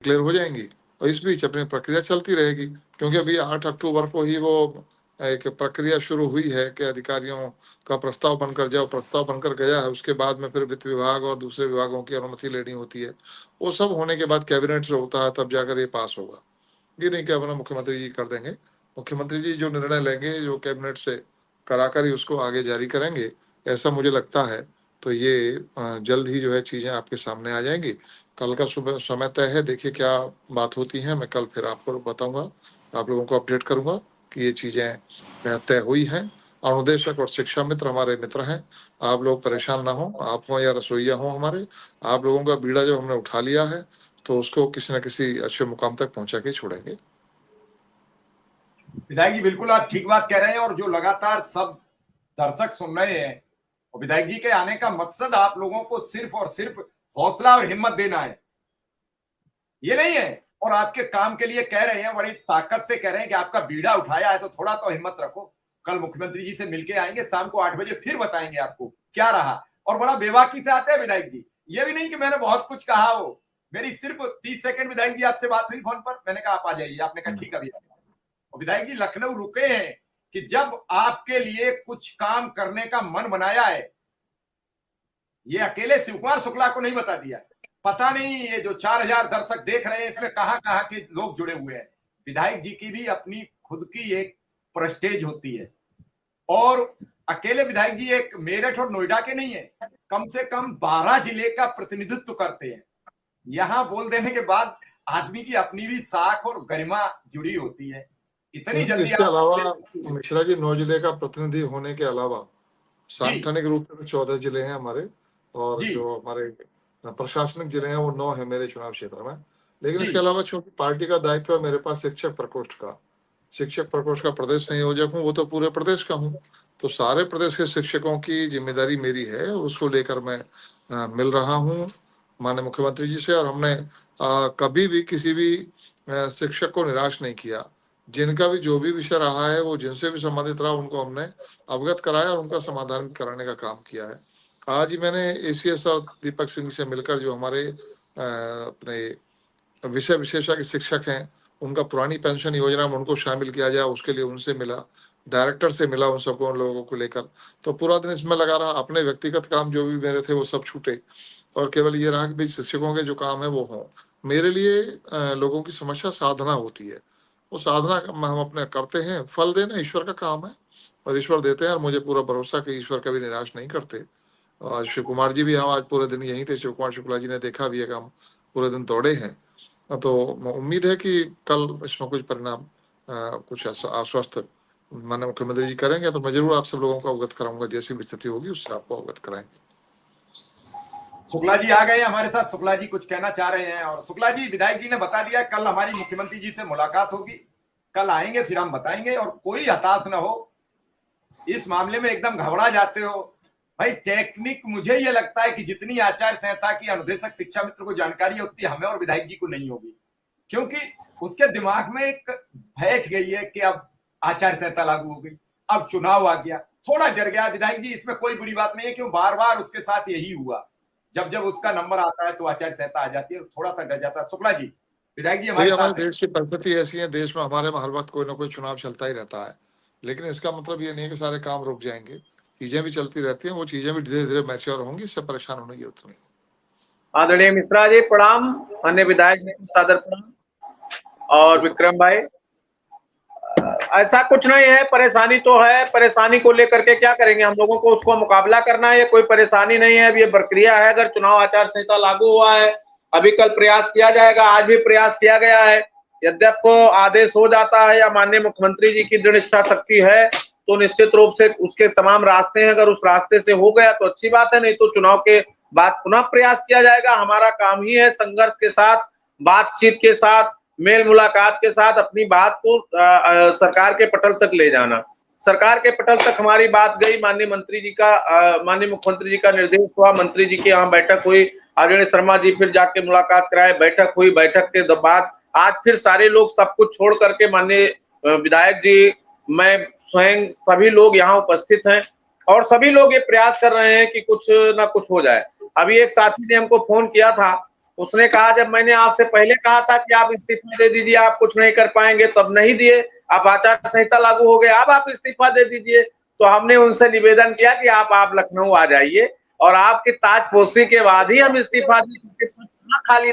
Clear हो जाएंगी और इस बीच अपनी प्रक्रिया चलती रहेगी, क्योंकि अभी 8 अक्टूबर को ही वो एक प्रक्रिया शुरू हुई है कि अधिकारियों का प्रस्ताव बनकर जाओ, प्रस्ताव बनकर गया है, उसके बाद में फिर वित्त विभाग और दूसरे विभागों की अनुमति लेनी होती है। वो सब होने के बाद कैबिनेट से होता है, तब जाकर ये पास होगा। ये नहीं कि अपना मुख्यमंत्री जी कर देंगे। मुख्यमंत्री जी जो निर्णय लेंगे, जो कैबिनेट से कराकर ही उसको आगे जारी करेंगे, ऐसा मुझे लगता है। तो ये जल्द ही जो है चीज़ें आपके सामने आ जाएंगी। कल का सुबह समय तय है, देखिए क्या बात होती है। मैं कल फिर आपको बताऊंगा, आप लोगों को अपडेट करूंगा कि ये चीज़ें तय हुई हैं। अनुदेशक और शिक्षा मित्र हमारे मित्र हैं, आप लोग परेशान ना हो, आप हो या रसोईया हो हमारे, आप लोगों का बीड़ा जब हमने उठा लिया है तो उसको किसी न किसी अच्छे मुकाम तक पहुंचा के छोड़ेंगे। विधायक जी बिल्कुल आप ठीक बात कह रहे हैं, और जो लगातार सब दर्शक सुन रहे हैं, और विधायक जी के आने का मकसद आप लोगों को सिर्फ और सिर्फ हौसला और हिम्मत देना है, ये नहीं है। और आपके काम के लिए कह रहे हैं, बड़ी ताकत से कह रहे हैं कि आपका बीड़ा उठाया है तो थोड़ा तो हिम्मत रखो। कल मुख्यमंत्री जी से मिलके आएंगे, शाम को 8 बजे फिर बताएंगे आपको क्या रहा। और बड़ा बेबाकी से आते हैं विधायक जी, ये भी नहीं कि मैंने बहुत कुछ कहा हो। मेरी सिर्फ 30 सेकंड विधायक जी आपसे बात हुई फोन पर, मैंने कहा आप आ जाइए, आपने कहा ठीक है भैया। और विधायक जी लखनऊ रुके हैं कि जब आपके लिए कुछ काम करने का मन बनाया है, ये अकेले शिव कुमार शुक्ला को नहीं बता दिया, पता नहीं ये जो 4000 दर्शक देख रहे हैं इसमें कहां कहां के लोग जुड़े हुए हैं। विधायक जी की भी अपनी खुद की एक प्रेस्टेज होती है, और अकेले विधायक जी एक मेरठ और नोएडा के नहीं है, कम से कम 12 जिले का प्रतिनिधित्व करते हैं। यहां बोल देने के बाद आदमी की अपनी भी साख और गरिमा जुड़ी होती है। इतनी जल्दी इसके अलावा आप मिश्रा जी 9 जिले का प्रतिनिधि होने के अलावा जी सांगठनिक रूप से 14 जिले हैं हमारे, और जी जो हमारे प्रशासनिक जिले हैं वो 9 है मेरे चुनाव क्षेत्र में। लेकिन इसके जी अलावा चूंकि पार्टी का दायित्व है मेरे पास शिक्षक प्रकोष्ठ का, शिक्षक प्रकोष्ठ का प्रदेश संयोजक हूँ, वो तो पूरे प्रदेश का हूँ। तो सारे प्रदेश के शिक्षकों की जिम्मेदारी मेरी है, और उसको लेकर मैं मिल रहा हूँ माननीय मुख्यमंत्री जी से। और हमने कभी भी किसी भी शिक्षक को निराश नहीं किया। जिनका भी जो भी विषय रहा है, वो जिनसे भी संबंधित रहा, उनको हमने अवगत कराया और उनका समाधान कराने का काम किया है। आज ही मैंने एसीएस और दीपक सिंह से मिलकर, जो हमारे अपने विषय विशेषज्ञ शिक्षक हैं, उनका पुरानी पेंशन योजना में उनको शामिल किया जाए, उसके लिए उनसे मिला, डायरेक्टर से मिला, उन सबको, उन लोगों को लेकर। तो पूरा दिन इसमें लगा रहा। अपने व्यक्तिगत काम जो भी मेरे थे वो सब छूटे, और केवल ये रहा कि भाई शिक्षकों के जो काम है वो हों। मेरे लिए लोगों की समस्या साधना होती है, वो साधना हम अपने करते हैं, फल देना ईश्वर का काम है, और ईश्वर देते हैं। और मुझे पूरा भरोसा कि ईश्वर कभी निराश नहीं करते। और शिव कुमार जी भी हम आज पूरे दिन यहीं थे, शिव कुमार शुक्ला जी ने देखा भी है कि हम पूरे दिन दौड़े हैं। तो उम्मीद है कि कल इसमें कुछ परिणाम, कुछ आश्वस्त माननीय मुख्यमंत्री जी करेंगे, तो मैं जरूर आप सब लोगों को अवगत कराऊंगा। जैसी भी स्थिति होगी उससे आपको अवगत कराएंगे। शुक्ला जी आ गए हमारे साथ, शुक्ला जी कुछ कहना चाह रहे हैं। और शुक्ला जी, विधायक जी ने बता दिया कल हमारी मुख्यमंत्री जी से मुलाकात होगी, कल आएंगे फिर हम बताएंगे। और कोई हताश ना हो, इस मामले में एकदम घबरा जाते हो भाई। टेक्निक मुझे ये लगता है कि जितनी आचार संहिता की अनुदेशक शिक्षा मित्र को जानकारी है उतनी हमें और विधायक जी को नहीं होगी, क्योंकि उसके दिमाग में एक बैठ गई है कि अब आचार संहिता लागू हो गई, अब चुनाव आ गया, थोड़ा डर गया विधायक जी। इसमें कोई बुरी बात नहीं है, क्यों बार बार उसके साथ यही हुआ, जब जब उसका नंबर आता है तो आचार संहिता आ जाती है, थोड़ा सा डर जाता है। शुक्ला जी, विधायक जी हमारे हमारे साथ हैं। देश की परिस्थिति ऐसी है, देश में हमारे में हर वक्त कोई ना कोई चुनाव चलता ही रहता है, लेकिन इसका मतलब ये नहीं है कि सारे काम रुक जाएंगे। चीजें भी चलती रहती हैं, वो चीजें भी धीरे धीरे मैच्योर होंगी, इससे परेशान होने की जरूरत नहीं। आदरणीय मिश्रा जी प्रणाम, अन्य विधायक जी सादर प्रणाम। और विक्रम भाई, ऐसा कुछ नहीं है, परेशानी तो है, परेशानी को लेकर के क्या करेंगे हम लोगों को, उसको मुकाबला करना है, कोई परेशानी नहीं है। अब ये प्रक्रिया है, अगर चुनाव आचार संहिता लागू हुआ है, अभी कल प्रयास किया जाएगा, आज भी प्रयास किया गया है। यद्यप आदेश हो जाता है या माननीय मुख्यमंत्री जी की दृढ़ इच्छा शक्ति है तो निश्चित रूप से उसके तमाम रास्ते हैं, अगर उस रास्ते से हो गया तो अच्छी बात है, नहीं तो चुनाव के बाद पुनः प्रयास किया जाएगा। हमारा काम ही है संघर्ष के साथ, बातचीत के साथ, मेल मुलाकात के साथ अपनी बात को सरकार के पटल तक ले जाना। सरकार के पटल तक हमारी बात गई, माननीय मंत्री जी का, माननीय मुख्यमंत्री जी का निर्देश हुआ, मंत्री जी की यहाँ बैठक हुई, आदरणीय शर्मा जी फिर जाके मुलाकात कराए, बैठक हुई, बैठक के बाद आज फिर सारे लोग सब कुछ छोड़ करके, माननीय विधायक जी, मैं स्वयं, सभी लोग यहाँ उपस्थित हैं और सभी लोग ये प्रयास कर रहे हैं कि कुछ ना कुछ हो जाए। अभी एक साथी ने हमको फोन किया था, उसने कहा जब मैंने आपसे पहले कहा था कि आप इस्तीफा दे दीजिए, आप कुछ नहीं कर पाएंगे, तब नहीं दिए। अब आचार संहिता लागू हो गई, अब आप इस्तीफा दे दीजिए। तो हमने उनसे निवेदन किया कि आप लखनऊ आ जाइए और आपकी ताजपोशी के बाद ही हम इस्तीफा दें, खाली